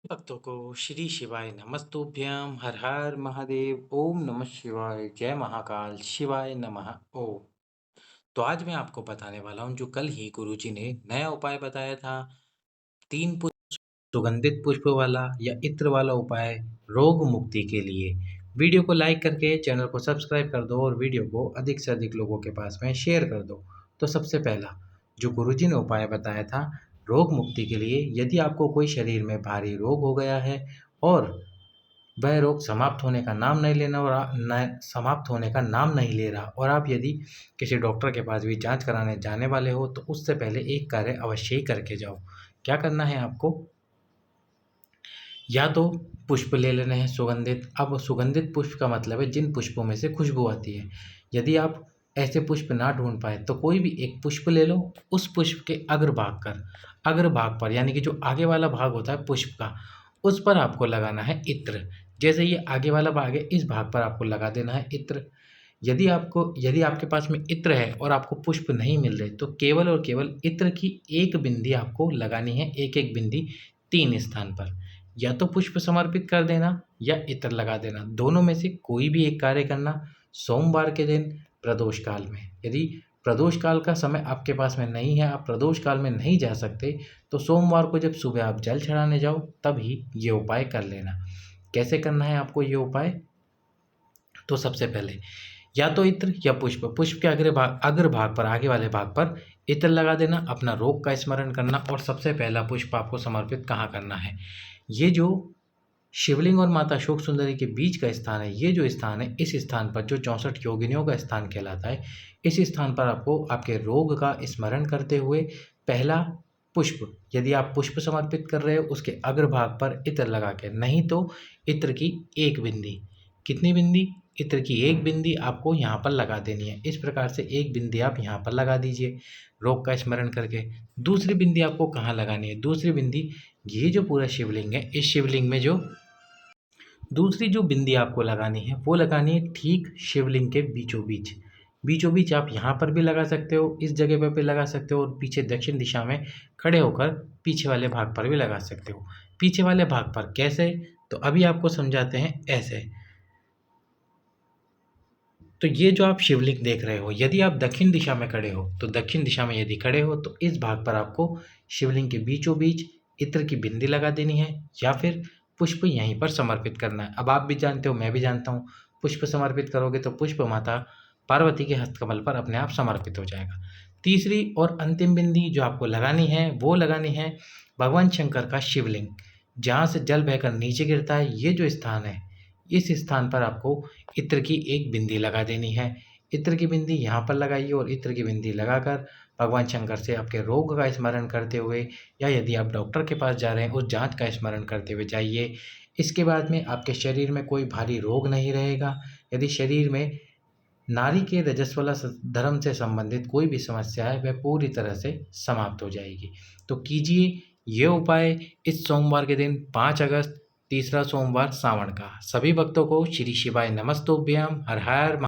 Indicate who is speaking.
Speaker 1: भक्तों को श्री शिवाय नमस्तुभ्यं हर हर महादेव ओम नमः शिवाय जय महाकाल शिवाय नमः ओम। तो आज मैं आपको बताने वाला हूँ जो कल ही गुरुजी ने नया उपाय बताया था। 3 पुष्प सुगंधित पुष्प वाला या इत्र वाला उपाय रोग मुक्ति के लिए। वीडियो को लाइक करके चैनल को सब्सक्राइब कर दो और वीडियो को अधिक से अधिक लोगों के पास में शेयर कर दो। तो सबसे पहला जो गुरुजी ने उपाय बताया था रोग मुक्ति के लिए, यदि आपको कोई शरीर में भारी रोग हो गया है और वह रोग समाप्त होने का नाम नहीं लेना और समाप्त होने का नाम नहीं ले रहा और आप यदि किसी डॉक्टर के पास भी जांच कराने जाने वाले हो तो उससे पहले एक कार्य अवश्य ही करके जाओ। क्या करना है आपको? या तो पुष्प ले लेने हैं सुगंधित। अब सुगंधित पुष्प का मतलब है जिन पुष्पों में से खुशबू आती है। यदि आप ऐसे पुष्प ना ढूंढ पाए तो कोई भी एक पुष्प ले लो। उस पुष्प के अग्र भाग पर यानी कि जो आगे वाला भाग होता है पुष्प का, उस पर आपको लगाना है इत्र। जैसे ये आगे वाला भाग है इस भाग पर आपको लगा देना है इत्र। यदि आपके पास में इत्र है और आपको पुष्प नहीं मिल रहे तो केवल और केवल इत्र की एक बिंदी आपको लगानी है, एक एक बिंदी 3 स्थान पर। या तो पुष्प समर्पित कर देना या इत्र लगा देना, दोनों में से कोई भी एक कार्य करना सोमवार के दिन प्रदोष काल में। यदि प्रदोष काल का समय आपके पास में नहीं है, आप प्रदोष काल में नहीं जा सकते, तो सोमवार को जब सुबह आप जल चढ़ाने जाओ तभी ये उपाय कर लेना। कैसे करना है आपको ये उपाय? तो सबसे पहले या तो इत्र या पुष्प के अग्र भाग पर आगे वाले भाग पर इत्र लगा देना, अपना रोग का स्मरण करना और सबसे पहला पुष्प आपको समर्पित कहाँ करना है? ये जो शिवलिंग और माता शोक सुंदरी के बीच का स्थान है, ये जो स्थान है, इस स्थान पर जो 64 योगिनियों का स्थान कहलाता है, इस स्थान पर आपको आपके रोग का स्मरण करते हुए पहला पुष्प, यदि आप पुष्प समर्पित कर रहे हो उसके अग्रभाग पर इत्र लगा के, नहीं तो इत्र की एक बिंदी। कितनी बिंदी? इत्र की एक बिंदी आपको यहाँ पर लगा देनी है। इस प्रकार से एक बिंदी आप यहाँ पर लगा दीजिए रोग का स्मरण करके। दूसरी बिंदी आपको कहाँ लगानी है? दूसरी बिंदी, ये जो पूरा शिवलिंग है, इस शिवलिंग में जो दूसरी जो बिंदी आपको लगानी है वो लगानी है ठीक शिवलिंग के बीचों बीच। बीचों बीच आप यहाँ पर भी लगा सकते हो, इस जगह पर भी लगा सकते हो और पीछे दक्षिण दिशा में खड़े होकर पीछे वाले भाग पर भी लगा सकते हो। पीछे वाले भाग पर कैसे? तो अभी आपको समझाते हैं ऐसे। तो ये जो आप शिवलिंग देख रहे हो, यदि आप दक्षिण दिशा में खड़े हो तो दक्षिण दिशा में यदि खड़े हो तो इस भाग पर आपको शिवलिंग के बीचों बीच इत्र की बिंदी लगा देनी है या फिर पुष्प यहीं पर समर्पित करना है। अब आप भी जानते हो, मैं भी जानता हूँ, पुष्प समर्पित करोगे तो पुष्प माता पार्वती के हस्तकमल पर अपने आप समर्पित हो जाएगा। तीसरी और अंतिम बिंदी जो आपको लगानी है वो लगानी है भगवान शंकर का शिवलिंग, जहाँ से जल बहकर नीचे गिरता है, ये जो स्थान है, इस स्थान पर आपको इत्र की एक बिंदी लगा देनी है। इत्र की बिंदी यहाँ पर लगाइए और इत्र की बिंदी लगाकर भगवान शंकर से आपके रोग का स्मरण करते हुए या यदि आप डॉक्टर के पास जा रहे हैं उस जांच का स्मरण करते हुए जाइए। इसके बाद में आपके शरीर में कोई भारी रोग नहीं रहेगा। यदि शरीर में नारी के रजस्वला धर्म से संबंधित कोई भी समस्या है वह पूरी तरह से समाप्त हो जाएगी। तो कीजिए ये उपाय इस सोमवार के दिन 5 अगस्त, तीसरा सोमवार सावन का। सभी भक्तों को श्री शिवाय नमस्तुभ्यम हर हर